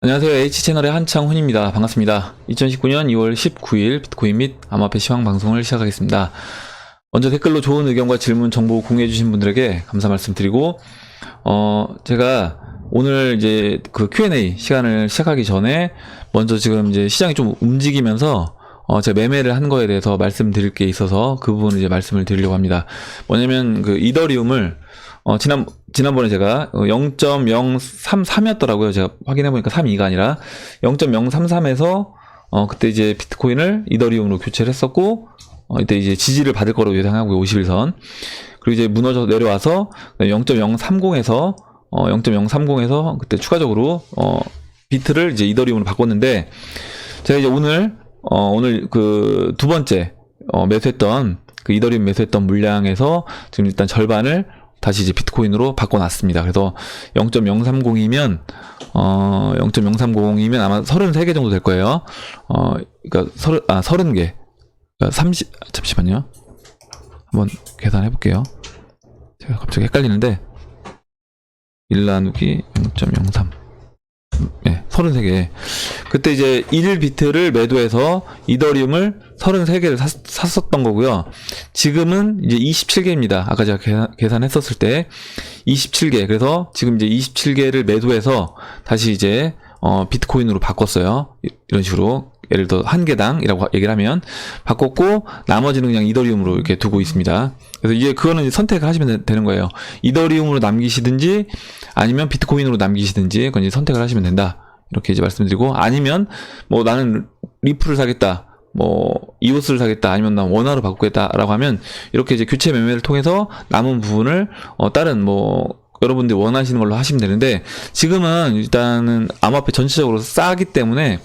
안녕하세요. H채널의 한창훈입니다. 반갑습니다. 2019년 2월 19일 비트코인 및 암호화폐 시황 방송을 시작하겠습니다. 먼저 댓글로 좋은 의견과 질문, 정보 공유해주신 분들에게 감사 말씀드리고, 제가 오늘 이제 그 Q&A 시간을 시작하기 전에 먼저 지금 이제 시장이 좀 움직이면서 제가 매매를 한 거에 대해서 말씀드릴 게 있어서 그 부분을 이제 말씀을 드리려고 합니다. 뭐냐면 그 이더리움을 지난번에 제가 0.033이었더라고요. 제가 확인해보니까 32가 아니라 0.033에서 그때 이제 비트코인을 이더리움으로 교체를 했었고, 이때 이제 지지를 받을 거로 예상하고 50일선. 그리고 이제 무너져서 내려와서 0.030에서 0.030에서 그때 추가적으로 비트를 이제 이더리움으로 바꿨는데, 제가 이제 오늘 그 두 번째 매수했던 그 이더리움 매수했던 물량에서 지금 일단 절반을 다시 이제 비트코인으로 바꿔놨습니다. 그래서 0.030이면 아마 33개 정도 될 거예요. 그러니까 30개. 그러니까 잠시만요. 한번 계산해 볼게요. 제가 갑자기 헷갈리는데 1 나누기 0.03. 네, 33개. 그때 이제 1비트를 매도해서 이더리움을 33개를 샀었던 거고요. 지금은 이제 27개입니다. 아까 제가 계산했었을 때 27개. 그래서 지금 이제 27개를 매도해서 다시 이제 비트코인으로 바꿨어요. 이런 식으로 예를 들어 한 개당이라고 얘기를 하면 바꿨고, 나머지는 그냥 이더리움으로 이렇게 두고 있습니다. 그래서 이제 그거는 이제 선택을 하시면 되는 거예요. 이더리움으로 남기시든지 아니면 비트코인으로 남기시든지 그건 이제 선택을 하시면 된다. 이렇게 이제 말씀드리고, 아니면 뭐 나는 리플을 사겠다, 뭐 이오스를 사겠다, 아니면 난 원화로 바꾸겠다라고 하면 이렇게 이제 교체 매매를 통해서 남은 부분을 다른 뭐 여러분들이 원하시는 걸로 하시면 되는데, 지금은 일단은 암호화폐 전체적으로 싸기 때문에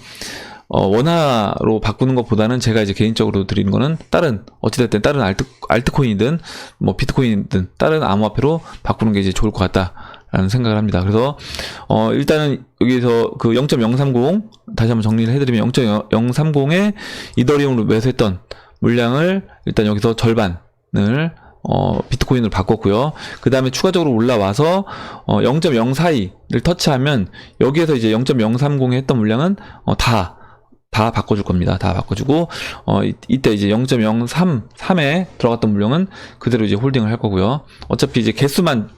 원화로 바꾸는 것보다는 제가 이제 개인적으로 드리는 거는 어찌됐든 다른 알트코인이든 뭐 비트코인이든 다른 암호화폐로 바꾸는 게 이제 좋을 것 같다라는 생각을 합니다. 그래서 일단은 여기서 그 0.030 다시 한번 정리를 해드리면 0.030에 이더리움으로 매수했던 물량을 일단 여기서 절반을 비트코인으로 바꿨고요. 그 다음에 추가적으로 올라와서 0.042를 터치하면 여기에서 이제 0.030에 했던 물량은 다 바꿔줄 겁니다. 다 바꿔주고, 이때 이제 0.033에 들어갔던 물량은 그대로 이제 홀딩을 할 거고요. 어차피 이제 개수만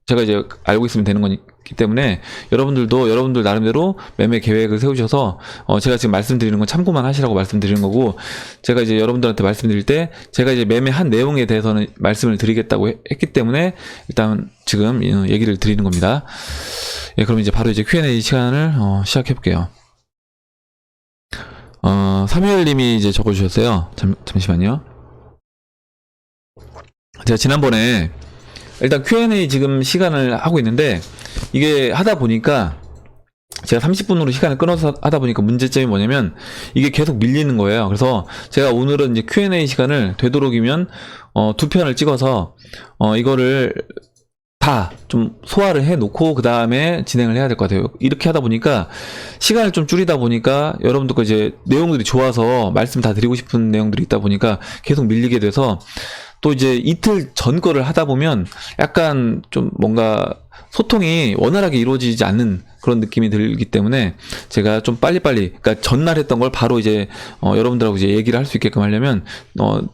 제가 이제 알고 있으면 되는 거기 때문에 여러분들도 여러분들 나름대로 매매 계획을 세우셔서 제가 지금 말씀드리는 건 참고만 하시라고 말씀드리는 거고, 제가 이제 여러분들한테 말씀드릴 때 제가 이제 매매한 내용에 대해서는 말씀을 드리겠다고 했기 때문에 일단 지금 얘기를 드리는 겁니다. 예, 그럼 이제 바로 이제 Q&A 시간을 시작해 볼게요. 사무엘님이 이제 적어주셨어요. 잠시만요. 제가 지난번에 일단 Q&A 지금 시간을 하고 있는데, 이게 하다 보니까 제가 30분으로 시간을 끊어서 하다 보니까 문제점이 뭐냐면 이게 계속 밀리는 거예요. 그래서 제가 오늘은 이제 Q&A 시간을 되도록이면 2편을 찍어서 이거를 다 좀 소화를 해놓고 그 다음에 진행을 해야 될 것 같아요. 이렇게 하다 보니까 시간을 좀 줄이다 보니까 여러분들과 이제 내용들이 좋아서 말씀 다 드리고 싶은 내용들이 있다 보니까 계속 밀리게 돼서, 또 이제 이틀 전 거를 하다 보면 약간 좀 뭔가 소통이 원활하게 이루어지지 않는 그런 느낌이 들기 때문에 제가 좀 빨리빨리, 그러니까 전날 했던 걸 바로 이제 여러분들하고 이제 얘기를 할 수 있게끔 하려면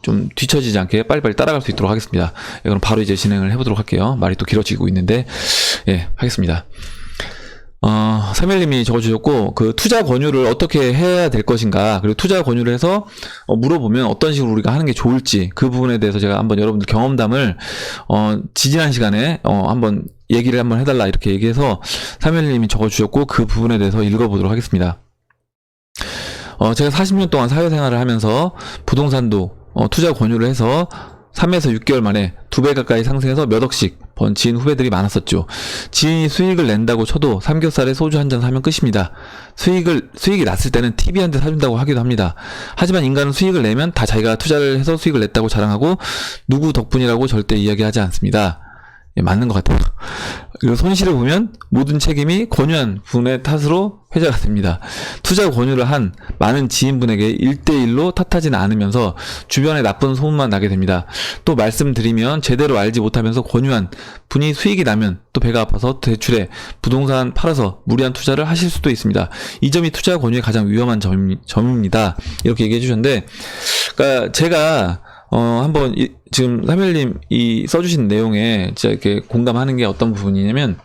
좀 뒤처지지 않게 빨리빨리 따라갈 수 있도록 하겠습니다. 예, 그럼 바로 이제 진행을 해보도록 할게요. 말이 또 길어지고 있는데, 예, 하겠습니다. 사멜님이 적어주셨고, 그 투자 권유를 어떻게 해야 될 것인가, 그리고 투자 권유를 해서 물어보면 어떤 식으로 우리가 하는 게 좋을지, 그 부분에 대해서 제가 한번 여러분들 경험담을 지지난 시간에 한번 얘기를 한번 해달라 이렇게 얘기해서 사멜님이 적어주셨고, 그 부분에 대해서 읽어보도록 하겠습니다. 제가 40년 동안 사회생활을 하면서 부동산도 투자 권유를 해서 3에서 6개월 만에 2배 가까이 상승해서 몇 억씩 번 지인 후배들이 많았었죠. 지인이 수익을 낸다고 쳐도 삼겹살에 소주 한 잔 사면 끝입니다. 수익이 났을 때는 TV 한 대 사준다고 하기도 합니다. 하지만 인간은 수익을 내면 다 자기가 투자를 해서 수익을 냈다고 자랑하고 누구 덕분이라고 절대 이야기하지 않습니다. 예, 맞는 것 같아요. 그리고 손실을 보면 모든 책임이 권유한 분의 탓으로 회자가 됩니다. 투자 권유를 한 많은 지인분에게 1대1로 탓하지는 않으면서 주변에 나쁜 소문만 나게 됩니다. 또 말씀드리면 제대로 알지 못하면서 권유한 분이 수익이 나면 또 배가 아파서 대출에 부동산 팔아서 무리한 투자를 하실 수도 있습니다. 이 점이 투자 권유의 가장 위험한 점입니다. 이렇게 얘기해 주셨는데, 그러니까 제가 한번 지금 사멜님 이 써주신 내용에 진짜 이렇게 공감하는 게 어떤 부분이냐면,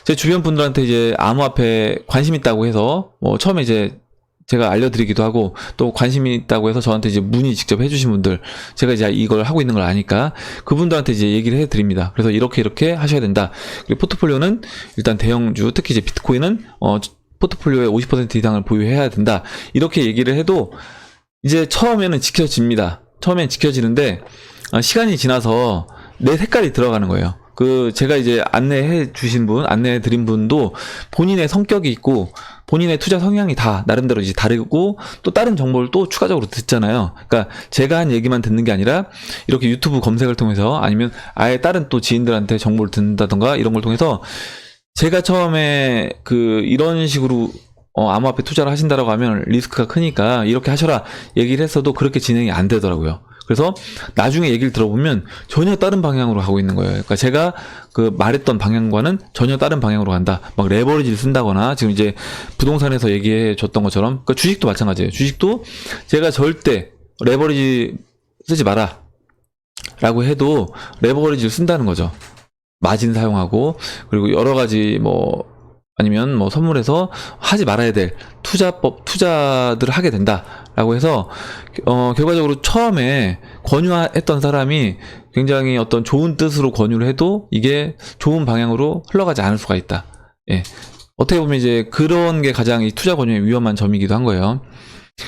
제 주변 분들한테 이제 암호화폐 관심 있다고 해서 처음에 이제 제가 알려드리기도 하고, 또 관심 있다고 해서 저한테 이제 문의 직접 해주신 분들, 제가 이제 이걸 하고 있는 걸 아니까 그분들한테 이제 얘기를 해드립니다. 그래서 이렇게 하셔야 된다. 그리고 포트폴리오는 일단 대형주, 특히 이제 비트코인은 포트폴리오의 50% 이상을 보유해야 된다. 이렇게 얘기를 해도 이제 처음에는 지켜집니다. 처음엔 지켜지는데 시간이 지나서 내 색깔이 들어가는 거예요. 제가 이제 안내해 드린 분도 본인의 성격이 있고 본인의 투자 성향이 다 나름대로 이제 다르고, 또 다른 정보를 또 추가적으로 듣잖아요. 그러니까 제가 한 얘기만 듣는 게 아니라 이렇게 유튜브 검색을 통해서, 아니면 아예 다른 또 지인들한테 정보를 듣는다던가 이런 걸 통해서, 제가 처음에 이런 식으로 암호화폐 투자를 하신다라고 하면 리스크가 크니까 이렇게 하셔라 얘기를 했어도 그렇게 진행이 안 되더라고요. 그래서 나중에 얘기를 들어보면 전혀 다른 방향으로 가고 있는 거예요. 그러니까 제가 말했던 방향과는 전혀 다른 방향으로 간다. 막 레버리지를 쓴다거나, 지금 이제 부동산에서 얘기해 줬던 것처럼, 그러니까 주식도 마찬가지예요. 주식도 제가 절대 레버리지 쓰지 마라 라고 해도 레버리지를 쓴다는 거죠. 마진 사용하고, 그리고 여러 가지 아니면 선물해서 하지 말아야 될 투자들을 하게 된다라고 해서, 결과적으로 처음에 권유했던 사람이 굉장히 어떤 좋은 뜻으로 권유를 해도 이게 좋은 방향으로 흘러가지 않을 수가 있다. 예. 어떻게 보면 이제 그런 게 가장 이 투자 권유의 위험한 점이기도 한 거예요.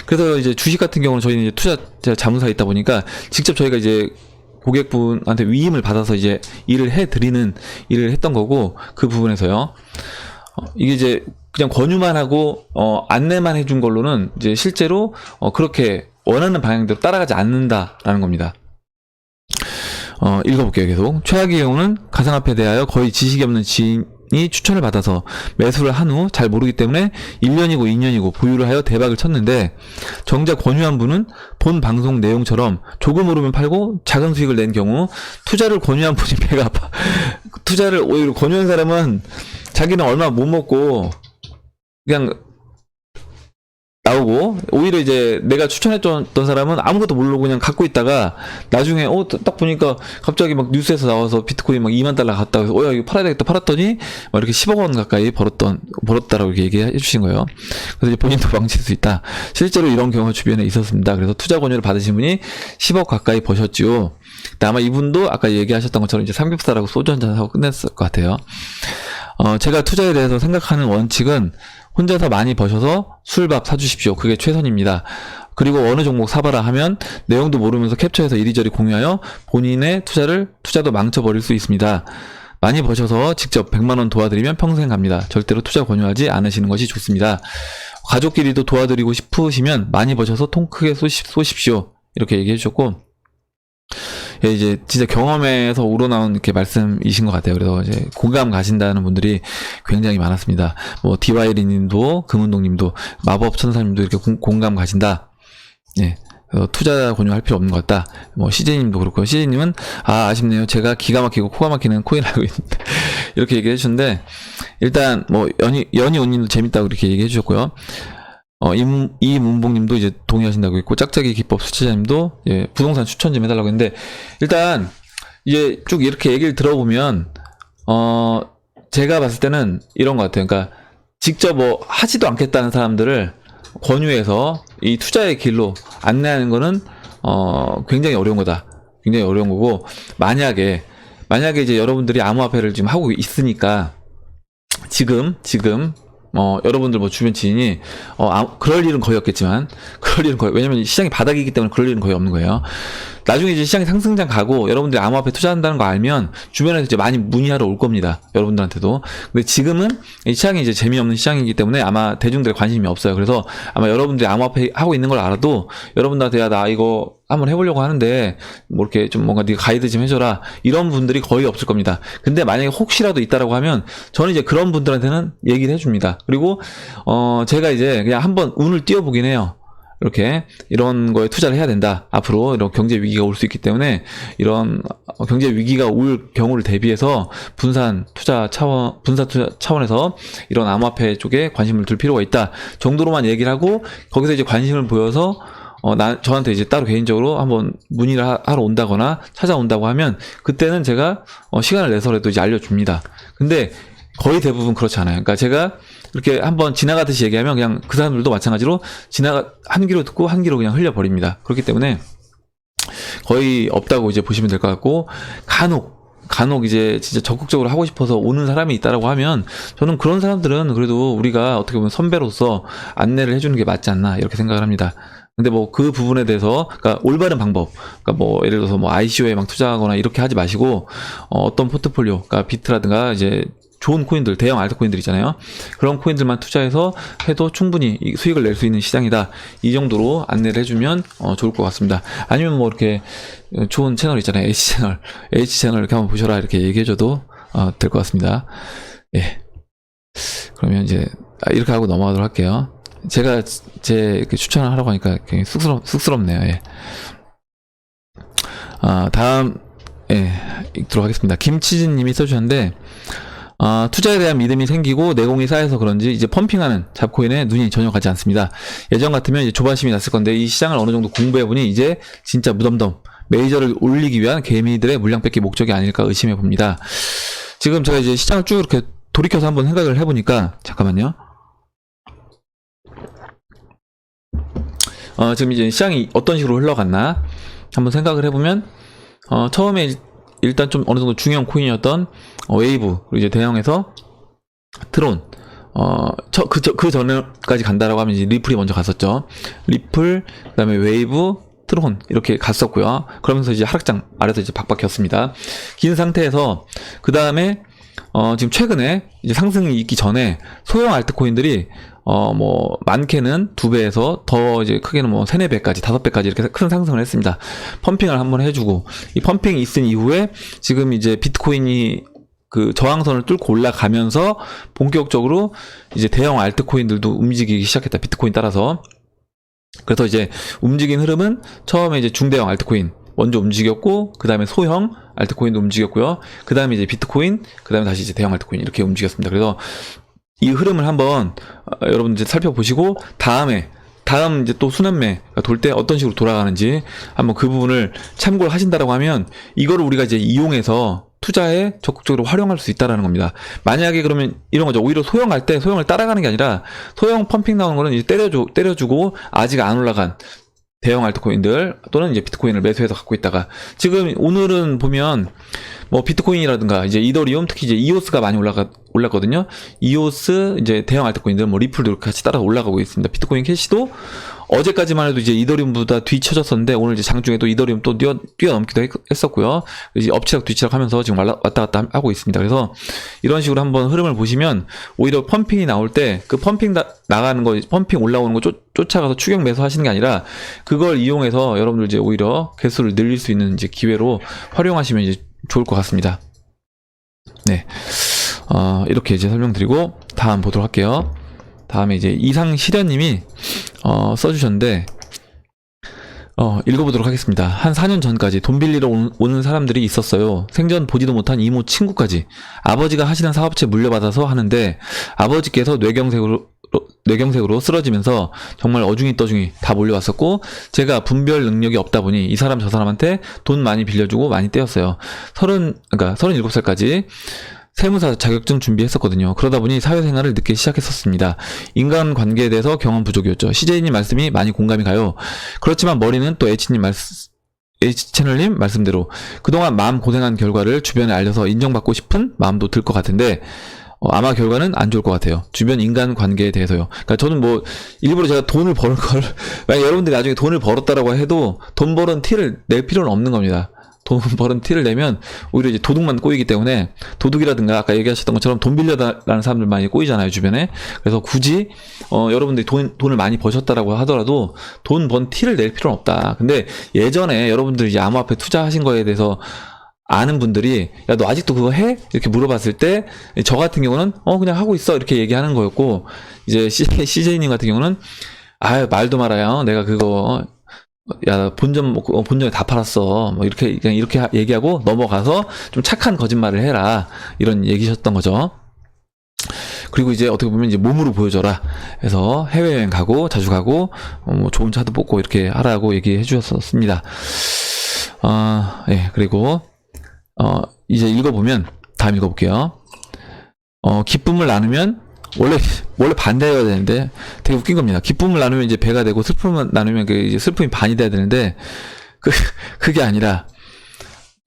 그래서 이제 주식 같은 경우는 저희는 이제 투자 자문사에 있다 보니까 직접 저희가 이제 고객분한테 위임을 받아서 이제 일을 했던 거고, 그 부분에서요. 이게 이제 그냥 권유만 하고 안내만 해준 걸로는 이제 실제로 그렇게 원하는 방향대로 따라가지 않는다라는 겁니다. 읽어볼게요. 계속. 최악의 경우는 가상화폐에 대하여 거의 지식이 없는 지인이 추천을 받아서 매수를 한 후 잘 모르기 때문에 1년이고 2년이고 보유를 하여 대박을 쳤는데, 정작 권유한 분은 본 방송 내용처럼 조금 오르면 팔고 작은 수익을 낸 경우, 투자를 권유한 분이 배가 아파. 투자를 오히려 권유한 사람은 자기는 얼마 못 먹고 그냥 나오고, 오히려 이제 내가 추천했던 사람은 아무것도 모르고 그냥 갖고 있다가 나중에 딱 보니까 갑자기 막 뉴스에서 나와서 비트코인 막 2만 달러 갔다 해서 야 이거 팔아야 되겠다, 팔았더니 막 이렇게 10억 원 가까이 벌었다라고 이렇게 얘기해 주신 거예요. 그래서 이제 본인도 망칠 수 있다. 실제로 이런 경우가 주변에 있었습니다. 그래서 투자 권유를 받으신 분이 10억 가까이 버셨죠. 아마 이분도 아까 얘기하셨던 것처럼 이제 삼겹살하고 소주 한잔 하고 끝냈을 것 같아요. 제가 투자에 대해서 생각하는 원칙은 혼자서 많이 버셔서 술밥 사주십시오. 그게 최선입니다. 그리고 어느 종목 사봐라 하면 내용도 모르면서 캡처해서 이리저리 공유하여 본인의 투자도 망쳐버릴 수 있습니다. 많이 버셔서 직접 100만원 도와드리면 평생 갑니다. 절대로 투자 권유하지 않으시는 것이 좋습니다. 가족끼리도 도와드리고 싶으시면 많이 버셔서 통 크게 쏘십시오. 이렇게 얘기해 주셨고, 예, 이제 진짜 경험에서 우러나온 이렇게 말씀이신 것 같아요. 그래서 이제 공감 가신다는 분들이 굉장히 많았습니다. 디와이리 님도, 금운동 님도, 마법 천사님도 이렇게 공감 가신다. 예. 투자 권유할 필요 없는 것 같다. CJ 님도 그렇고, CJ 님은, 아쉽네요. 제가 기가 막히고 코가 막히는 코인 알고 있는데. 이렇게 얘기해 주셨는데, 일단, 연희 온님도 재밌다고 이렇게 얘기해 주셨고요. 이문봉님도 이제 동의하신다고 했고, 짝짝이 기법 수치자님도 예, 부동산 추천 좀 해달라고 했는데, 일단 이제 쭉 이렇게 얘기를 들어보면 제가 봤을 때는 이런 것 같아요. 그러니까 직접 하지도 않겠다는 사람들을 권유해서 이 투자의 길로 안내하는 거는 굉장히 어려운 거다. 굉장히 어려운 거고, 만약에 이제 여러분들이 암호화폐를 지금 하고 있으니까 지금 여러분들 주변 지인이 그럴 일은 거의 없겠지만, 왜냐면 시장이 바닥이기 때문에 그럴 일은 거의 없는 거예요. 나중에 이제 시장이 상승장 가고 여러분들이 암호화폐 투자한다는 거 알면 주변에서 이제 많이 문의하러 올 겁니다. 여러분들한테도. 근데 지금은 이 시장이 이제 재미없는 시장이기 때문에 아마 대중들의 관심이 없어요. 그래서 아마 여러분들이 암호화폐 하고 있는 걸 알아도 여러분들한테 야, 나 이거 한번 해보려고 하는데 뭐 이렇게 좀 뭔가 네가 가이드 좀 해줘라 이런 분들이 거의 없을 겁니다. 근데 만약에 혹시라도 있다라고 하면 저는 이제 그런 분들한테는 얘기를 해줍니다. 그리고 제가 이제 그냥 한번 운을 띄워보긴 해요. 이렇게 이런 거에 투자를 해야 된다. 앞으로 이런 경제 위기가 올 수 있기 때문에 이런 경제 위기가 올 경우를 대비해서 분산 투자 차원에서 이런 암호화폐 쪽에 관심을 둘 필요가 있다 정도로만 얘기를 하고 거기서 이제 관심을 보여서 저한테 이제 따로 개인적으로 한번 문의를 하러 온다거나 찾아온다고 하면 그때는 제가 시간을 내서라도 이제 알려줍니다. 근데 거의 대부분 그렇지 않아요. 그러니까 제가 이렇게 한번 지나가듯이 얘기하면 그냥 그 사람들도 마찬가지로 한 귀로 듣고 한 귀로 그냥 흘려버립니다. 그렇기 때문에 거의 없다고 이제 보시면 될 것 같고, 간혹 이제 진짜 적극적으로 하고 싶어서 오는 사람이 있다라고 하면 저는 그런 사람들은 그래도 우리가 어떻게 보면 선배로서 안내를 해주는 게 맞지 않나 이렇게 생각을 합니다. 근데 뭐 그 부분에 대해서 그러니까 올바른 방법, 그러니까 뭐 예를 들어서 뭐 ICO에 막 투자하거나 이렇게 하지 마시고 어떤 포트폴리오, 그러니까 비트라든가 이제 좋은 코인들, 대형 알트코인들 있잖아요. 그런 코인들만 투자해서 해도 충분히 수익을 낼 수 있는 시장이다. 이 정도로 안내를 해주면 좋을 것 같습니다. 아니면 뭐 이렇게 좋은 채널 있잖아요. H채널 이렇게 한번 보셔라 이렇게 얘기해줘도 될 것 같습니다. 예. 그러면 이제 이렇게 하고 넘어가도록 할게요. 제가 이렇게 추천을 하라고 하니까 굉장히 쑥스럽네요. 예. 다음 읽도록 하겠습니다. 김치진님이 써주셨는데 투자에 대한 믿음이 생기고 내공이 쌓여서 그런지 이제 펌핑하는 잡코인에 눈이 전혀 가지 않습니다. 예전 같으면 이제 조바심이 났을 건데 이 시장을 어느 정도 공부해보니 이제 진짜 무덤덤 메이저를 올리기 위한 개미들의 물량 뺏기 목적이 아닐까 의심해 봅니다. 지금 제가 이제 시장을 쭉 이렇게 돌이켜서 한번 생각을 해보니까 잠깐만요. 지금 이제 시장이 어떤 식으로 흘러갔나 한번 생각을 해보면 처음에 일단 좀 어느 정도 중요한 코인이었던 웨이브, 그리고 이제 대형에서 트론, 그 전에까지 간다라고 하면 이제 리플이 먼저 갔었죠. 리플, 그 다음에 웨이브, 트론, 이렇게 갔었고요. 그러면서 이제 하락장 아래서 이제 박박혔습니다. 긴 상태에서, 그 다음에, 지금 최근에 이제 상승이 있기 전에 소형 알트코인들이 뭐 많게는 2배에서 더 이제 크게는 뭐 3, 4배까지 5배까지 이렇게 큰 상승을 했습니다. 펌핑을 한번 해주고 이 펌핑이 있은 이후에 지금 이제 비트코인이 그 저항선을 뚫고 올라가면서 본격적으로 이제 대형 알트코인들도 움직이기 시작했다. 비트코인 따라서. 그래서 이제 움직인 흐름은 처음에 이제 중대형 알트코인 먼저 움직였고 그 다음에 소형 알트코인도 움직였고요. 그 다음에 이제 비트코인, 그 다음에 다시 이제 대형 알트코인 이렇게 움직였습니다. 그래서 이 흐름을 한번 여러분들 살펴보시고 다음 이제 또 순환매가 돌 때 어떤 식으로 돌아가는지 한번 그 부분을 참고를 하신다라고 하면 이거를 우리가 이제 이용해서 투자에 적극적으로 활용할 수 있다라는 겁니다. 만약에 그러면 이런 거죠. 오히려 소형 갈 때 소형을 따라가는 게 아니라 소형 펌핑 나오는 거는 이제 때려주고 아직 안 올라간 대형 알트코인들 또는 이제 비트코인을 매수해서 갖고 있다가 지금 오늘은 보면 뭐 비트코인이라든가 이제 이더리움 특히 이제 이오스가 많이 올랐거든요. 이오스 이제 대형 알트코인들 뭐 리플도 같이 따라서 올라가고 있습니다. 비트코인 캐시도 어제까지만 해도 이제 이더리움보다 뒤쳐졌었는데 오늘 이제 장중에 또 이더리움 또 뛰어넘기도 했었고요. 이제 엎치락 뒤치락 하면서 지금 왔다 갔다 하고 있습니다. 그래서 이런 식으로 한번 흐름을 보시면 오히려 펌핑이 나올 때 그 펌핑 나가는 거, 펌핑 올라오는 거 쫓아가서 추격 매수 하시는 게 아니라 그걸 이용해서 여러분들 이제 오히려 개수를 늘릴 수 있는 이제 기회로 활용하시면 이제 좋을 것 같습니다. 네. 이렇게 이제 설명드리고 다음 보도록 할게요. 다음에 이제 이상시련님이 써주셨는데 읽어보도록 하겠습니다. 한 4년 전까지 돈 빌리러 오는 사람들이 있었어요. 생전 보지도 못한 이모 친구까지. 아버지가 하시는 사업체 물려받아서 하는데 아버지께서 뇌경색으로 쓰러지면서 정말 어중이 떠중이 다 몰려왔었고 제가 분별 능력이 없다 보니 이 사람 저 사람한테 돈 많이 빌려주고 많이 떼었어요. 37살까지 세무사 자격증 준비했었거든요. 그러다 보니 사회생활을 늦게 시작했었습니다. 인간관계에 대해서 경험 부족이었죠. CJ님 말씀이 많이 공감이 가요. 그렇지만 머리는 또 H채널님 말씀대로 그동안 마음 고생한 결과를 주변에 알려서 인정받고 싶은 마음도 들 것 같은데 아마 결과는 안 좋을 것 같아요. 주변 인간 관계에 대해서요. 그러니까 저는 뭐 일부러 제가 돈을 버는 걸 만약 여러분들이 나중에 돈을 벌었다라고 해도 돈 버는 티를 낼 필요는 없는 겁니다. 돈 버는 티를 내면 오히려 이제 도둑만 꼬이기 때문에, 도둑이라든가 아까 얘기하셨던 것처럼 돈 빌려달라는 사람들 많이 꼬이잖아요, 주변에. 그래서 굳이 여러분들이 돈을 많이 버셨다라고 하더라도 돈 번 티를 낼 필요는 없다. 근데 예전에 여러분들이 이제 암호화폐 투자하신 거에 대해서 아는 분들이 야 너 아직도 그거 해? 이렇게 물어봤을 때 저 같은 경우는 그냥 하고 있어 이렇게 얘기하는 거였고, 이제 CJ님 같은 경우는 아 말도 말아요, 내가 그거 야 본전에 다 팔았어 뭐 이렇게 그냥 이렇게 얘기하고 넘어가서 좀 착한 거짓말을 해라 이런 얘기셨던 거죠. 그리고 이제 어떻게 보면 이제 몸으로 보여줘라 해서 해외여행 가고 자주 가고 뭐 좋은 차도 뽑고 이렇게 하라고 얘기해 주셨습니다. 예, 그리고 이제 읽어보면, 다음 읽어볼게요. 기쁨을 나누면, 원래 반대여야 되는데, 되게 웃긴 겁니다. 기쁨을 나누면 이제 배가 되고, 슬픔을 나누면 이제 슬픔이 반이 돼야 되는데, 그게 아니라,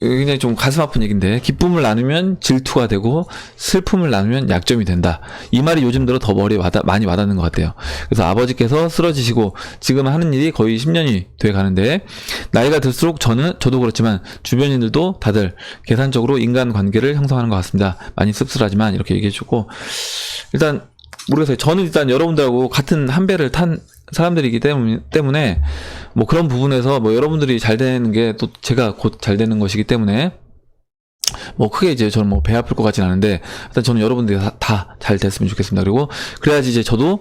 굉장히 좀 가슴 아픈 얘기인데, 기쁨을 나누면 질투가 되고 슬픔을 나누면 약점이 된다. 이 말이 요즘 들어 더 머리에 많이 와닿는 것 같아요. 그래서 아버지께서 쓰러지시고 지금 하는 일이 거의 10년이 돼 가는데, 나이가 들수록 저도 그렇지만 주변인들도 다들 계산적으로 인간관계를 형성하는 것 같습니다. 많이 씁쓸하지만 이렇게 얘기해 주고, 일단 모르겠어요. 저는 일단 여러분들하고 같은 한 배를 탄 사람들이기 때문에 뭐 그런 부분에서 뭐 여러분들이 잘 되는 게 또 제가 곧 잘 되는 것이기 때문에 뭐 크게 이제 저는 뭐 배 아플 것 같진 않은데, 일단 저는 여러분들이 다 잘 됐으면 좋겠습니다. 그리고 그래야지 이제 저도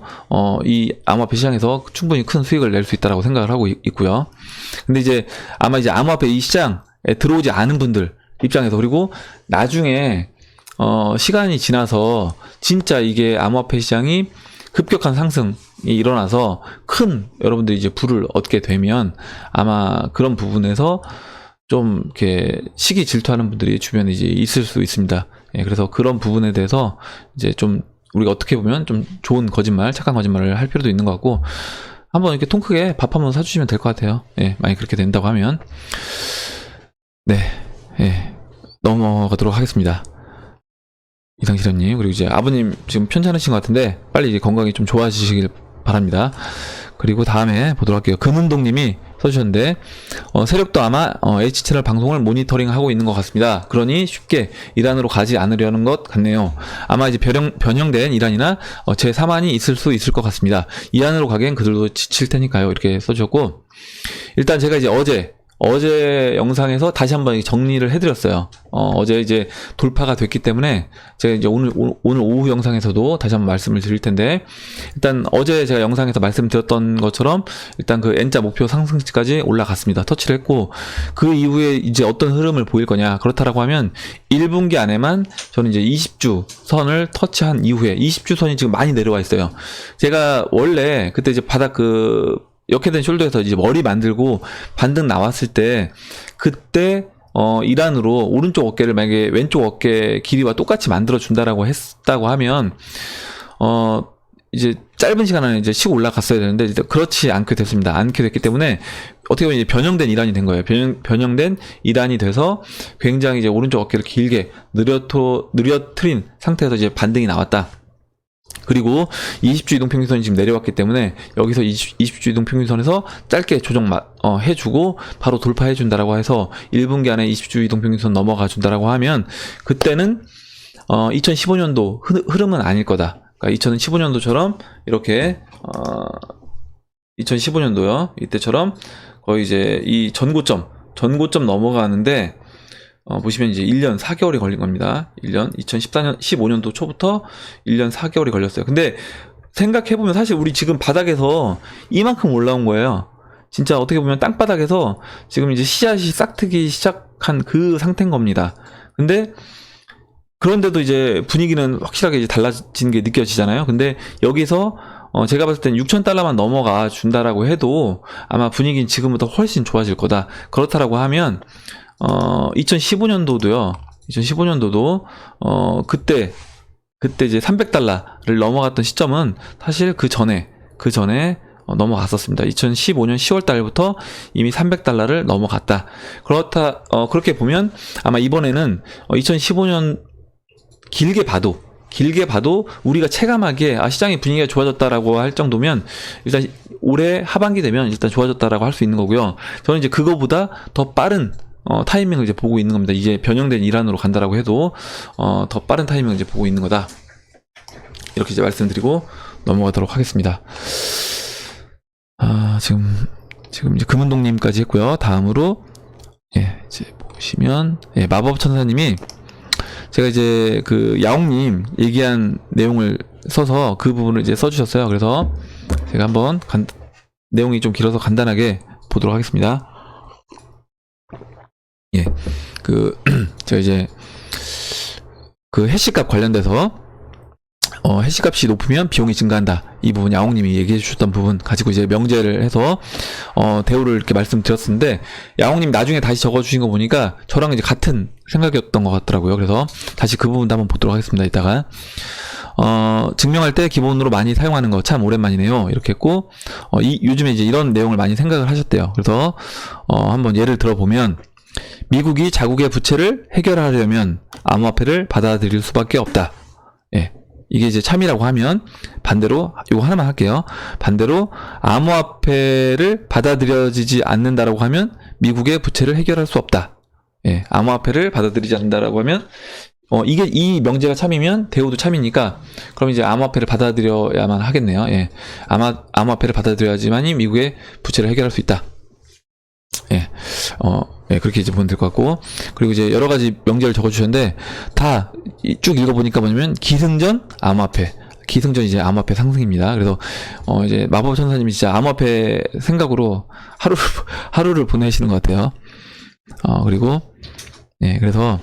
이 암호화폐 시장에서 충분히 큰 수익을 낼 수 있다라고 생각을 하고 있고요. 근데 이제 아마 이제 암호화폐 이 시장에 들어오지 않은 분들 입장에서, 그리고 나중에 시간이 지나서 진짜 이게 암호화폐 시장이 급격한 상승이 일어나서 큰 여러분들이 이제 부를 얻게 되면 아마 그런 부분에서 좀 이렇게 시기 질투하는 분들이 주변에 이제 있을 수 있습니다. 예, 그래서 그런 부분에 대해서 이제 좀 우리가 어떻게 보면 좀 좋은 거짓말, 착한 거짓말을 할 필요도 있는 것 같고, 한번 이렇게 통 크게 밥 한번 사주시면 될 것 같아요. 예, 만약 그렇게 된다고 하면. 네, 예, 넘어가도록 하겠습니다. 이상실현님, 그리고 이제 아버님 지금 편찮으신 것 같은데 빨리 이제 건강이 좀 좋아지시길 바랍니다. 그리고 다음에 보도록 할게요. 금은동님이 써주셨는데, 세력도 아마 H채널 방송을 모니터링하고 있는 것 같습니다. 그러니 쉽게 이란으로 가지 않으려는 것 같네요. 아마 이제 변형된 이란이나 제3안이 있을 수 있을 것 같습니다. 이란으로 가기엔 그들도 지칠 테니까요. 이렇게 써주셨고, 일단 제가 이제 어제 영상에서 다시 한번 정리를 해드렸어요. 어제 이제 돌파가 됐기 때문에 제가 이제 오늘 오후 영상에서도 다시 한번 말씀을 드릴 텐데, 일단 어제 제가 영상에서 말씀드렸던 것처럼 일단 그 N자 목표 상승치까지 올라갔습니다. 터치를 했고, 그 이후에 이제 어떤 흐름을 보일 거냐, 그렇다라고 하면 1분기 안에만 저는 이제 20주 선을 터치한 이후에 20주 선이 지금 많이 내려와 있어요. 제가 원래 그때 이제 바닥 역회된 숄더에서 이제 머리 만들고 반등 나왔을 때, 그때 이란으로 오른쪽 어깨를 만약에 왼쪽 어깨 길이와 똑같이 만들어 준다라고 했다고 하면 이제 짧은 시간 안에 이제 치고 올라갔어야 되는데 이제 그렇지 않게 됐습니다. 않게 됐기 때문에 어떻게 보면 이제 변형된 이란이 된 거예요. 변형된 이란이 돼서 굉장히 이제 오른쪽 어깨를 길게 느려트린 상태에서 이제 반등이 나왔다. 그리고 20주 이동평균선이 지금 내려왔기 때문에 여기서 20주 이동평균선에서 짧게 조정 해주고 바로 돌파해준다라고 해서 1분기 안에 20주 이동평균선 넘어가 준다라고 하면, 그때는 2015년도 흐름은 아닐 거다. 그러니까 2015년도처럼 이렇게 2015년도요, 이때처럼 거의 이제 이 전고점 넘어가는데 보시면 이제 1년 4개월이 걸린 겁니다. 2015년도 초부터 1년 4개월이 걸렸어요. 근데 생각해보면 사실 우리 지금 바닥에서 이만큼 올라온 거예요. 진짜 어떻게 보면 땅바닥에서 지금 이제 씨앗이 싹트기 시작한 그 상태인 겁니다. 근데 그런데도 이제 분위기는 확실하게 이제 달라진 게 느껴지잖아요. 근데 여기서 제가 봤을 땐 6,000달러만 넘어가 준다라고 해도 아마 분위기는 지금보다 훨씬 좋아질 거다. 그렇다라고 하면 2015년도도 그때 이제 300달러를 넘어갔던 시점은 사실 그 전에 넘어갔었습니다. 2015년 10월 달부터 이미 300달러를 넘어갔다. 그렇게 보면 아마 이번에는 2015년 길게 봐도 길게 봐도 우리가 체감하기에 시장의 분위기가 좋아졌다라고 할 정도면 일단 올해 하반기 되면 일단 좋아졌다라고 할 수 있는 거고요. 저는 이제 그거보다 더 빠른 타이밍을 이제 보고 있는 겁니다. 이제 변형된 이란으로 간다라고 해도 더 빠른 타이밍을 이제 보고 있는 거다. 이렇게 이제 말씀드리고 넘어가도록 하겠습니다. 지금 이제 금운동님까지 했고요. 다음으로 이제 보시면 마법 천사님이 제가 이제 그 야옹님 얘기한 내용을 써서 그 부분을 이제 써주셨어요. 그래서 제가 한번 내용이 좀 길어서 간단하게 보도록 하겠습니다. 제가 이제 그 해시값 관련돼서 해시값이 높으면 비용이 증가한다. 이 부분 야옹님이 얘기해 주셨던 부분 가지고 이제 명제를 해서 대우를 이렇게 말씀드렸었는데, 야옹님 나중에 다시 적어주신 거 보니까 저랑 이제 같은 생각이었던 것 같더라고요. 그래서 다시 그 부분도 한번 보도록 하겠습니다. 이따가 증명할 때 기본으로 많이 사용하는 거 참 오랜만이네요. 이렇게 했고 요즘에 이제 이런 내용을 많이 생각을 하셨대요. 그래서 한번 예를 들어보면, 미국이 자국의 부채를 해결하려면 암호화폐를 받아들일 수밖에 없다. 이게 이제 참이라고 하면, 반대로 이거 하나만 할게요. 반대로 암호화폐를 받아들여지지 않는다라고 하면 미국의 부채를 해결할 수 없다. 암호화폐를 받아들이지 않는다라고 하면 이게 이 명제가 참이면 대우도 참이니까, 그럼 이제 암호화폐를 받아들여야만 하겠네요. 암호화폐를 받아들여야지만이 미국의 부채를 해결할 수 있다. 그렇게 이제 보면 될 것 같고, 그리고 이제 여러 가지 명제를 적어주셨는데 다 쭉 읽어보니까 뭐냐면 기승전 암호화폐, 기승전 이제 암호화폐 상승입니다. 그래서 이제 마법 천사님이 진짜 암호화폐 생각으로 하루를 보내시는 것 같아요. 그리고 그래서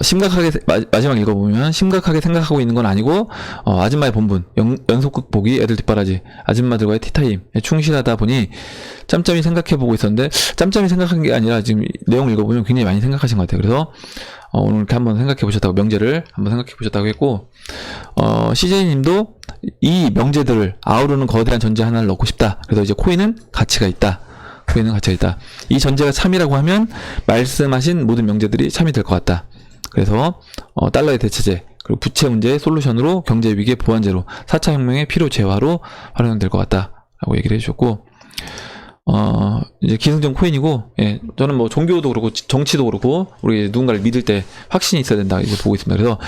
심각하게 마지막 읽어보면, 심각하게 생각하고 있는 건 아니고 아줌마의 본분, 연속 극복이 애들 뒷바라지, 아줌마들과의 티타임에 충실하다 보니 짬짬이 생각해보고 있었는데, 짬짬이 생각한 게 아니라 지금 내용 읽어보면 굉장히 많이 생각하신 것 같아요. 그래서 오늘 이렇게 한번 생각해보셨다고, 명제를 한번 생각해보셨다고 했고, CJ님도 이 명제들을 아우르는 거대한 전제 하나를 넣고 싶다. 그래서 이제 코인은 가치가 있다. 코인은 가치가 있다. 이 전제가 참이라고 하면 말씀하신 모든 명제들이 참이 될 것 같다. 그래서 달러의 대체제, 그리고 부채 문제의 솔루션으로, 경제 위기의 보완제로, 4차 혁명의 필요 재화로 활용될 것 같다라고 얘기를 해주셨고, 이제 기승전 코인이고, 저는 뭐 종교도 그렇고 정치도 그렇고 우리 누군가를 믿을 때 확신이 있어야 된다 이제 보고 있습니다. 그래서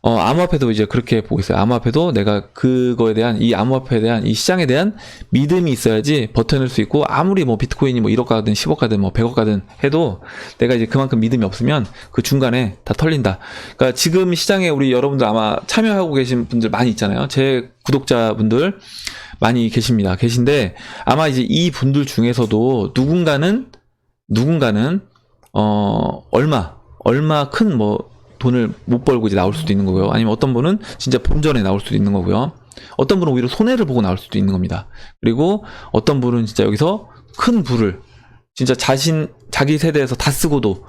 암호화폐도 이제 그렇게 보고 있어요. 암호화폐도 내가 그거에 대한, 이 암호화폐에 대한, 이 시장에 대한 믿음이 있어야지 버텨낼 수 있고, 아무리 뭐 비트코인이 뭐 1억 가든 10억 가든 뭐 100억 가든 해도 내가 이제 그만큼 믿음이 없으면 그 중간에 다 털린다. 그러니까 지금 시장에 우리 여러분들 아마 참여하고 계신 분들 많이 있잖아요. 제 구독자분들 많이 계신데, 아마 이제 이 분들 중에서도 누군가는 얼마 큰 뭐 돈을 못 벌고 이제 나올 수도 있는 거고요. 아니면 어떤 분은 진짜 본전에 나올 수도 있는 거고요. 어떤 분은 오히려 손해를 보고 나올 수도 있는 겁니다. 그리고 어떤 분은 진짜 여기서 큰 부를, 진짜 자기 세대에서 다 쓰고도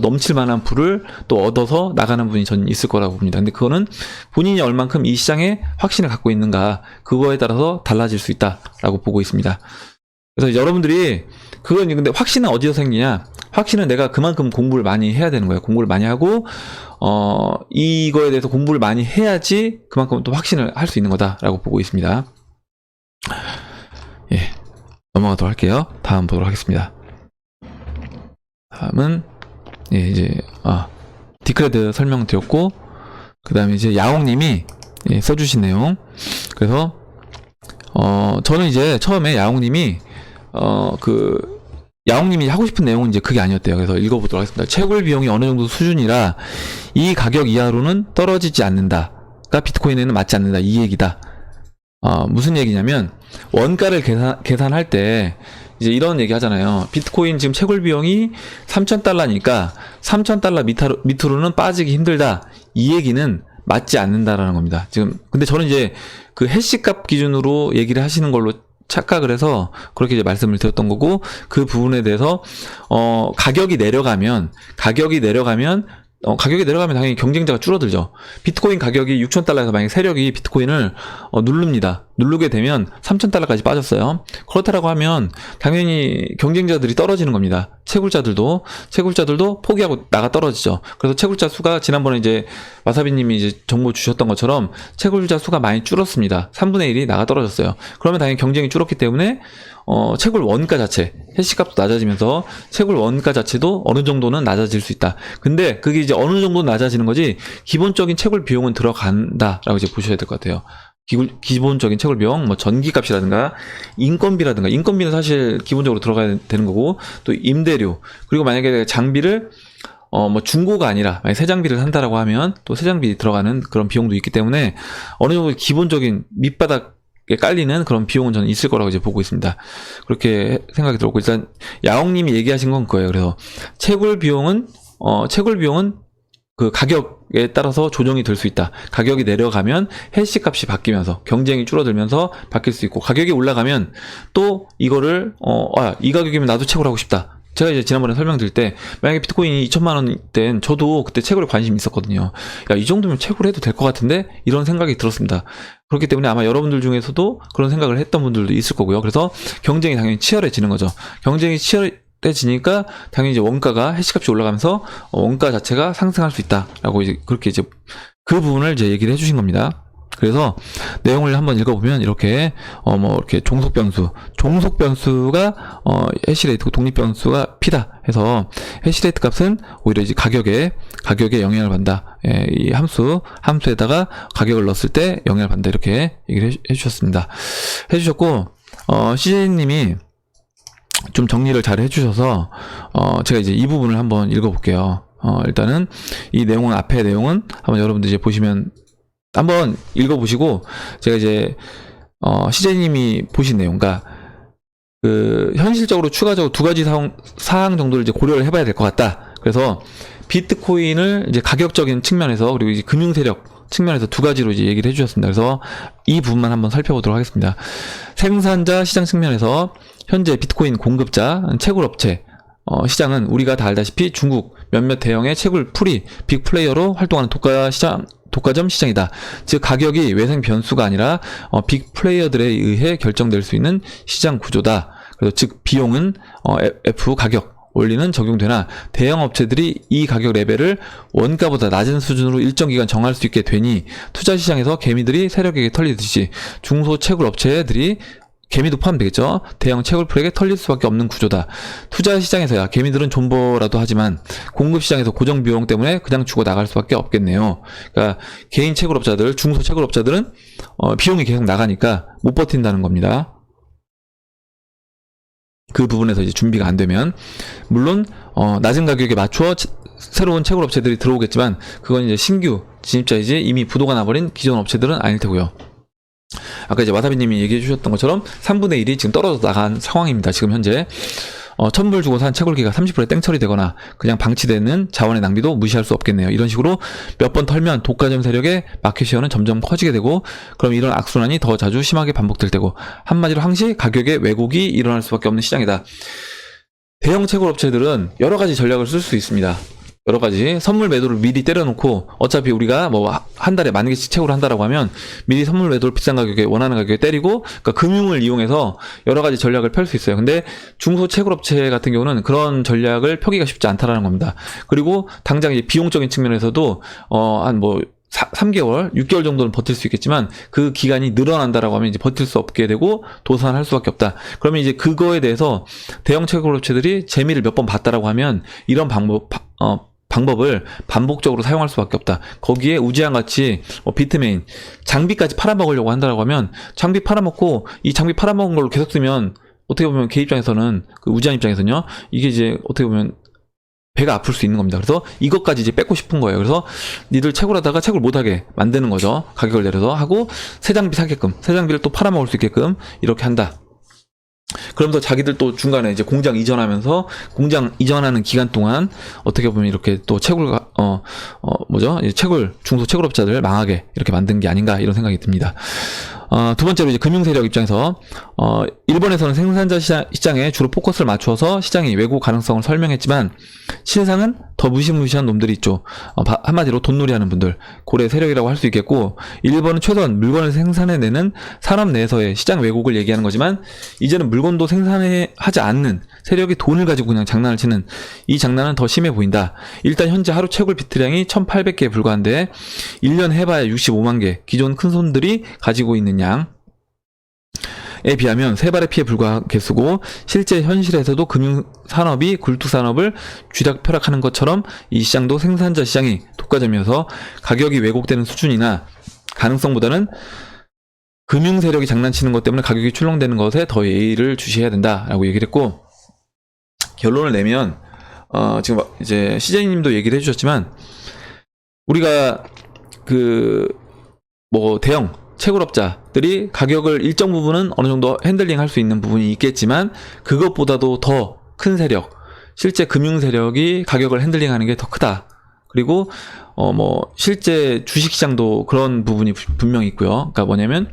넘칠 만한 부를 또 얻어서 나가는 분이 전 있을 거라고 봅니다. 근데 그거는 본인이 얼만큼 이 시장에 확신을 갖고 있는가, 그거에 따라서 달라질 수 있다라고 보고 있습니다. 그래서 여러분들이 그건, 근데 확신은 어디서 생기냐? 확신은 내가 그만큼 공부를 많이 해야 되는 거예요. 공부를 많이 하고 이거에 대해서 공부를 많이 해야지 그만큼 또 확신을 할 수 있는 거다라고 보고 있습니다. 넘어가도록 할게요. 다음 보도록 하겠습니다. 다음은 이제 디크레드 설명드렸고, 그 다음에 이제 야옹님이 써주신 내용. 그래서 저는 이제 처음에 야옹님이 야옹님이 하고 싶은 내용은 이제 그게 아니었대요. 그래서 읽어보도록 하겠습니다. 채굴 비용이 어느 정도 수준이라 이 가격 이하로는 떨어지지 않는다. 그러니까 비트코인에는 맞지 않는다. 이 얘기다. 무슨 얘기냐면, 원가를 계산할 때 이제 이런 얘기 하잖아요. 비트코인 지금 채굴 비용이 3,000달러니까 3,000달러 밑으로는 빠지기 힘들다. 이 얘기는 맞지 않는다라는 겁니다. 지금 근데 저는 이제 그 해시값 기준으로 얘기를 하시는 걸로 착각을 해서 그렇게 이제 말씀을 드렸던 거고, 그 부분에 대해서 가격이 내려가면 당연히 경쟁자가 줄어들죠. 비트코인 가격이 6,000달러에서 만약에 세력이 비트코인을 누르게 되면 3,000달러까지 빠졌어요. 그렇다라고 하면 당연히 경쟁자들이 떨어지는 겁니다. 채굴자들도 포기하고 나가 떨어지죠. 그래서 채굴자 수가 지난번에 이제 와사비님이 이제 정보 주셨던 것처럼 채굴 유자 수가 많이 줄었습니다. 3분의 1이 나가 떨어졌어요. 그러면 당연히 경쟁이 줄었기 때문에 채굴 원가 자체, 해시값도 낮아지면서 채굴 원가 자체도 어느 정도는 낮아질 수 있다. 근데 그게 이제 어느 정도 낮아지는 거지 기본적인 채굴 비용은 들어간다라고 이제 보셔야 될 것 같아요. 기본적인 채굴 비용, 뭐 전기값이라든가 인건비라든가, 인건비는 사실 기본적으로 들어가야 되는 거고, 또 임대료, 그리고 만약에 장비를 뭐 중고가 아니라 만약 새 장비를 산다라고 하면 또 새 장비 들어가는 그런 비용도 있기 때문에 어느 정도 기본적인 밑바닥에 깔리는 그런 비용은 저는 있을 거라고 이제 보고 있습니다. 그렇게 생각이 들었고, 일단 야옹님이 얘기하신 건 그거예요. 그래서 채굴 비용은 그 가격에 따라서 조정이 될 수 있다. 가격이 내려가면 해시 값이 바뀌면서 경쟁이 줄어들면서 바뀔 수 있고, 가격이 올라가면 또 이거를 이 가격이면 나도 채굴하고 싶다. 제가 이제 지난번에 설명드릴 때 만약에 비트코인이 2천만 원 때는 저도 그때 채굴에 관심이 있었거든요. 야, 이 정도면 채굴해도 될 것 같은데 이런 생각이 들었습니다. 그렇기 때문에 아마 여러분들 중에서도 그런 생각을 했던 분들도 있을 거고요. 그래서 경쟁이 당연히 치열해지는 거죠. 경쟁이 치열해지니까 당연히 이제 원가가, 해시값이 올라가면서 원가 자체가 상승할 수 있다라고 이제 그렇게 이제 그 부분을 이제 얘기를 해주신 겁니다. 그래서 내용을 한번 읽어보면 이렇게 이렇게 종속 변수가 해시레이트고 독립 변수가 P다 해서 해시레이트 값은 오히려 이제 가격에 영향을 받는다. 이 함수에다가 가격을 넣었을 때 영향을 받는다, 이렇게 얘기를 해주셨고, CJ님이 좀 정리를 잘 해주셔서 제가 이제 이 부분을 한번 읽어볼게요. 일단은 이 내용은, 앞에 내용은 한번 여러분들 이제 보시면 한번 읽어보시고, 제가 이제 CJ님이 보신 내용, 그러니까 그 현실적으로 추가적으로 두 가지 사항 정도를 이제 고려를 해봐야 될 것 같다. 그래서 비트코인을 이제 가격적인 측면에서, 그리고 이제 금융 세력 측면에서 두 가지로 이제 얘기를 해주셨습니다. 그래서 이 부분만 한번 살펴보도록 하겠습니다. 생산자 시장 측면에서 현재 비트코인 공급자, 채굴 업체 시장은 우리가 다 알다시피 중국 몇몇 대형의 채굴 풀이 빅 플레이어로 활동하는 독과점 시장이다. 즉 가격이 외생 변수가 아니라 빅 플레이어들에 의해 결정될 수 있는 시장 구조다. 그래서 즉 비용은 F 가격 원리는 적용되나 대형 업체들이 이 가격 레벨을 원가보다 낮은 수준으로 일정 기간 정할 수 있게 되니 투자 시장에서 개미들이 세력에게 털리듯이 중소 채굴 업체들이, 개미도 포함되겠죠, 대형 채굴 풀에게 털릴 수밖에 없는 구조다. 투자 시장에서야 개미들은 존버라도 하지만 공급 시장에서 고정 비용 때문에 그냥 주고 나갈 수밖에 없겠네요. 그러니까 개인 채굴업자들, 중소 채굴업자들은 비용이 계속 나가니까 못 버틴다는 겁니다. 그 부분에서 이제 준비가 안 되면, 물론 낮은 가격에 맞춰 새로운 채굴업체들이 들어오겠지만 그건 이제 신규 진입자이지 이미 부도가 나버린 기존 업체들은 아닐 테고요. 아까 이제 와사비님이 얘기해 주셨던 것처럼 3분의 1이 지금 떨어져 나간 상황입니다. 지금 현재 1000불 주고 산 채굴기가 30불에 땡처리 되거나 그냥 방치되는 자원의 낭비도 무시할 수 없겠네요. 이런 식으로 몇 번 털면 독과점 세력의 마켓시어는 점점 커지게 되고, 그럼 이런 악순환이 더 자주 심하게 반복될 테고, 한마디로 항시 가격의 왜곡이 일어날 수밖에 없는 시장이다. 대형 채굴 업체들은 여러 가지 전략을 쓸 수 있습니다. 여러 가지 선물 매도를 미리 때려놓고, 어차피 우리가 뭐 한 달에 10,000개씩 채굴을 한다라고 하면 미리 선물 매도를 비싼 가격에, 원하는 가격에 때리고, 그러니까 금융을 이용해서 여러 가지 전략을 펼 수 있어요. 근데 중소 채굴업체 같은 경우는 그런 전략을 펴기가 쉽지 않다라는 겁니다. 그리고 당장 이제 비용적인 측면에서도 한 3개월, 6개월 정도는 버틸 수 있겠지만 그 기간이 늘어난다라고 하면 이제 버틸 수 없게 되고 도산할 수밖에 없다. 그러면 이제 그거에 대해서 대형 채굴업체들이 재미를 몇 번 봤다라고 하면 이런 방법을 반복적으로 사용할 수밖에 없다. 거기에 우지한같이 비트메인 장비까지 팔아먹으려고 한다라고 하면, 장비 팔아먹고 이 장비 팔아먹은 걸로 계속 쓰면 어떻게 보면 걔 입장에서는, 그 우지한 입장에서는요, 이게 이제 어떻게 보면 배가 아플 수 있는 겁니다. 그래서 이것까지 이제 뺏고 싶은 거예요. 그래서 니들 채굴하다가 채굴 못하게 만드는 거죠. 가격을 내려서 하고 새 장비 사게끔, 새 장비를 또 팔아먹을 수 있게끔 이렇게 한다. 그러면서 자기들 또 중간에 이제 공장 이전하면서, 공장 이전하는 기간 동안 어떻게 보면 이렇게 또 채굴 중소 채굴업자들 망하게 이렇게 만든 게 아닌가, 이런 생각이 듭니다. 두 번째로 이제 금융세력 입장에서 일본에서는 생산자 시장에 주로 포커스를 맞추어서 시장의 외국 가능성을 설명했지만 실상은 더 무시무시한 놈들이 있죠. 한마디로 돈놀이하는 분들, 고래 세력이라고 할 수 있겠고, 일본은 최소한 물건을 생산해내는 산업 내에서의 시장 왜곡을 얘기하는 거지만 이제는 물건도 생산하지 않는 세력이 돈을 가지고 그냥 장난을 치는 이 장난은 더 심해 보인다. 일단 현재 하루 채굴 비트량이 1800개에 불과한데 1년 해봐야 65만 개, 기존 큰손들이 가지고 있는 양에 비하면 3발의 피에 불과한 개수고, 실제 현실에서도 금융산업이 굴뚝산업을 쥐락펴락하는 것처럼 이 시장도 생산자 시장이 독과점이어서 가격이 왜곡되는 수준이나 가능성보다는 금융세력이 장난치는 것 때문에 가격이 출렁대는 것에 더 예의를 주시해야 된다라고 얘기를 했고, 결론을 내면 지금 이제 CJ님도 얘기를 해주셨지만 우리가 대형 채굴업자들이 가격을 일정 부분은 어느 정도 핸들링 할 수 있는 부분이 있겠지만 그것보다도 더 큰 세력, 실제 금융 세력이 가격을 핸들링 하는 게 더 크다. 그리고 실제 주식시장도 그런 부분이 분명히 있고요. 그러니까 뭐냐면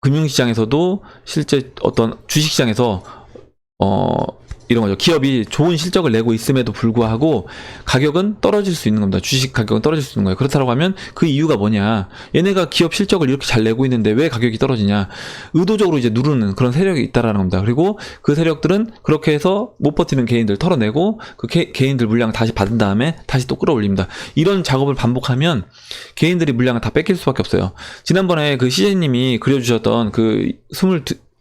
금융시장에서도 실제 어떤 주식시장에서 이런 거죠. 기업이 좋은 실적을 내고 있음에도 불구하고 가격은 떨어질 수 있는 겁니다. 주식 가격은 떨어질 수 있는 거예요. 그렇다고 하면 그 이유가 뭐냐? 얘네가 기업 실적을 이렇게 잘 내고 있는데 왜 가격이 떨어지냐? 의도적으로 이제 누르는 그런 세력이 있다라는 겁니다. 그리고 그 세력들은 그렇게 해서 못 버티는 개인들 털어내고 그 개인들 물량을 다시 받은 다음에 다시 또 끌어올립니다. 이런 작업을 반복하면 개인들이 물량을 다 뺏길 수밖에 없어요. 지난번에 그 CJ님이 그려주셨던 그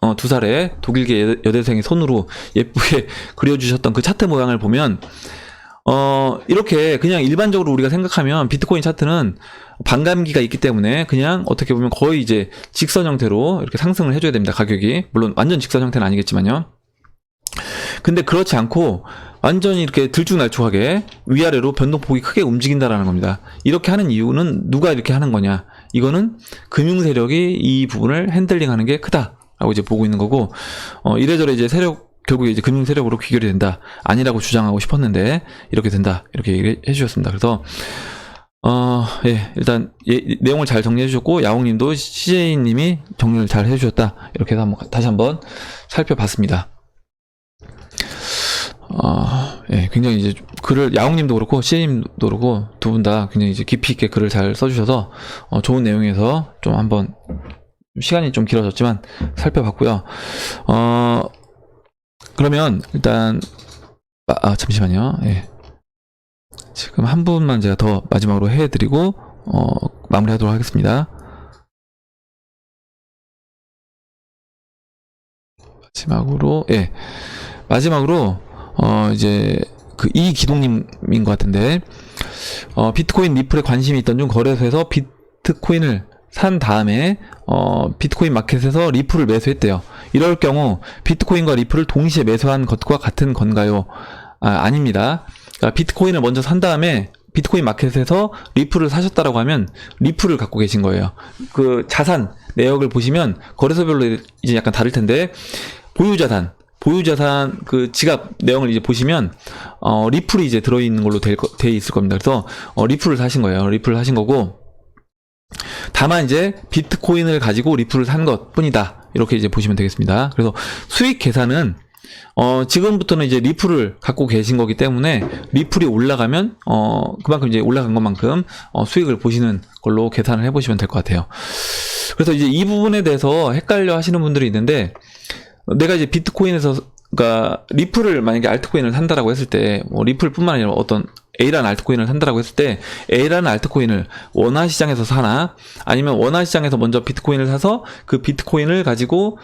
22살의 독일계 여대생의 손으로 예쁘게 그려주셨던 그 차트 모양을 보면 이렇게 그냥 일반적으로 우리가 생각하면 비트코인 차트는 반감기가 있기 때문에 그냥 어떻게 보면 거의 이제 직선 형태로 이렇게 상승을 해줘야 됩니다. 가격이 물론 완전 직선 형태는 아니겠지만요. 근데 그렇지 않고 완전히 이렇게 들쭉날쭉하게 위아래로 변동폭이 크게 움직인다라는 겁니다. 이렇게 하는 이유는 누가 이렇게 하는 거냐? 이거는 금융 세력이 이 부분을 핸들링하는 게 크다. 라고 이제 보고 있는 거고, 이래저래 이제 결국에 이제 금융 세력으로 귀결이 된다. 아니라고 주장하고 싶었는데, 이렇게 된다. 이렇게 얘기를 해주셨습니다. 그래서, 일단, 내용을 잘 정리해 주셨고, 야옹님도 CJ님이 정리를 잘 해주셨다. 이렇게 해서 다시 한번 살펴봤습니다. 굉장히 이제 글을, 야옹님도 그렇고, CJ님도 그렇고, 두 분 다 굉장히 이제 깊이 있게 글을 잘 써주셔서, 좋은 내용에서 좀 한번, 시간이 좀 길어졌지만 살펴봤고요. 그러면 일단 잠시만요. 예. 지금 한 분만 제가 더 마지막으로 해드리고 마무리하도록 하겠습니다. 마지막으로 이제 그 이기동님인 것 같은데, 비트코인 리플에 관심이 있던 중 거래소에서 비트코인을 산 다음에 비트코인 마켓에서 리플을 매수했대요. 이럴 경우 비트코인과 리플을 동시에 매수한 것과 같은 건가요? 아닙니다. 그러니까 비트코인을 먼저 산 다음에 비트코인 마켓에서 리플을 사셨다라고 하면 리플을 갖고 계신 거예요. 그 자산 내역을 보시면 거래소별로 이제 약간 다를 텐데, 보유자산 그 지갑 내용을 이제 보시면 리플이 이제 들어있는 걸로 돼 있을 겁니다. 그래서 리플을 사신 거예요. 리플을 사신 거고, 다만 이제 비트코인을 가지고 리플을 산 것 뿐이다. 이렇게 이제 보시면 되겠습니다. 그래서 수익 계산은 지금부터는 이제 리플을 갖고 계신 거기 때문에 리플이 올라가면 그만큼 이제 올라간 것만큼 수익을 보시는 걸로 계산을 해보시면 될 것 같아요. 그래서 이제 이 부분에 대해서 헷갈려 하시는 분들이 있는데, 내가 이제 비트코인에서, 그러니까 리플을 만약에 알트코인을 산다라고 했을 때, 리플뿐만 아니라 어떤 A라는 알트코인을 산다라고 했을 때, A라는 알트코인을 원화 시장에서 사나, 아니면 원화 시장에서 먼저 비트코인을 사서 그 비트코인을 가지고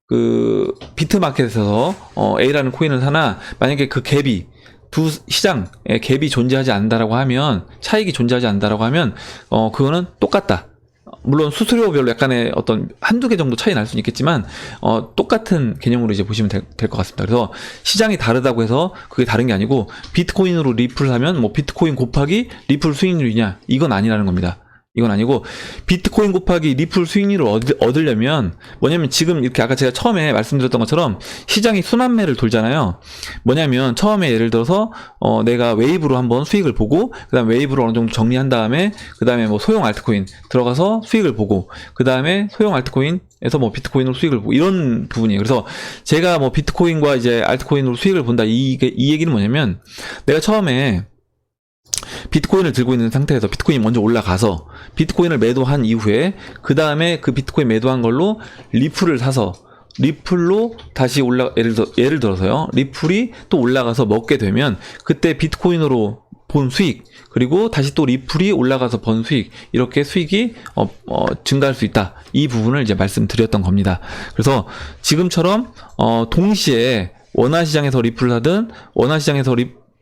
그 비트마켓에서 A라는 코인을 사나, 만약에 그 갭이 두 시장에 갭이 존재하지 않는다라고 하면, 차익이 존재하지 않는다라고 하면 그거는 똑같다. 물론 수수료별로 약간의 어떤 한두 개 정도 차이 날 수는 있겠지만 똑같은 개념으로 이제 보시면 될 것 같습니다. 그래서 시장이 다르다고 해서 그게 다른 게 아니고, 비트코인으로 리플을 하면 뭐 비트코인 곱하기 리플 수익률이냐, 이건 아니라는 겁니다. 이건 아니고, 비트코인 곱하기 리플 수익률을 얻으려면 뭐냐면, 지금 이렇게 아까 제가 처음에 말씀드렸던 것처럼 시장이 순환매를 돌잖아요. 뭐냐면 처음에 예를 들어서 내가 웨이브로 한번 수익을 보고, 그 다음 웨이브로 어느 정도 정리한 다음에, 그 다음에 뭐 소형 알트코인 들어가서 수익을 보고, 그 다음에 소형 알트코인에서 뭐 비트코인으로 수익을 보고, 이런 부분이에요. 그래서 제가 뭐 비트코인과 이제 알트코인으로 수익을 본다, 이 얘기는 뭐냐면, 내가 처음에 비트코인을 들고 있는 상태에서 비트코인이 먼저 올라가서 비트코인을 매도한 이후에, 그 다음에 그 비트코인 매도한 걸로 리플을 사서 리플로 다시 예를 들어서요, 리플이 또 올라가서 먹게 되면 그때 비트코인으로 본 수익, 그리고 다시 또 리플이 올라가서 번 수익, 이렇게 수익이 증가할 수 있다, 이 부분을 이제 말씀드렸던 겁니다. 그래서 지금처럼 동시에 원화시장에서 리플을 사든 원화시장에서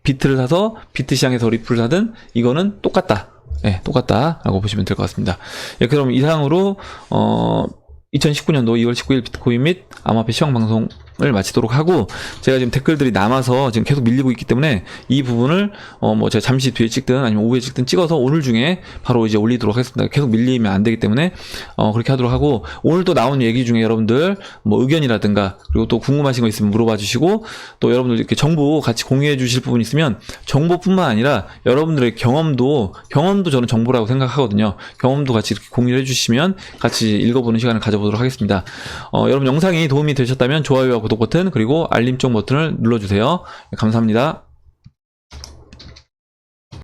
비트를 사서 비트 시장에서 리플을 사든 이거는 똑같다. 예, 똑같다라고 보시면 될 것 같습니다. 예, 그럼 이상으로 2019년도 2월 19일 비트코인 및 암호화폐 시황 방송을 마치도록 하고, 제가 지금 댓글들이 남아서 지금 계속 밀리고 있기 때문에 이 부분을 뭐 제가 잠시 뒤에 찍든 아니면 오후에 찍든 찍어서 오늘 중에 바로 이제 올리도록 하겠습니다. 계속 밀리면 안 되기 때문에 그렇게 하도록 하고, 오늘 또 나온 얘기 중에 여러분들 뭐 의견이라든가, 그리고 또 궁금하신 거 있으면 물어봐 주시고, 또 여러분들 이렇게 정보 같이 공유해 주실 부분 있으면, 정보뿐만 아니라 여러분들의 경험도 저는 정보라고 생각하거든요. 경험도 같이 이렇게 공유해 주시면 같이 읽어보는 시간을 가져보도록 하겠습니다. 여러분 영상이 도움이 되셨다면 좋아요와 구독 버튼, 그리고 알림종 버튼을 눌러주세요. 감사합니다.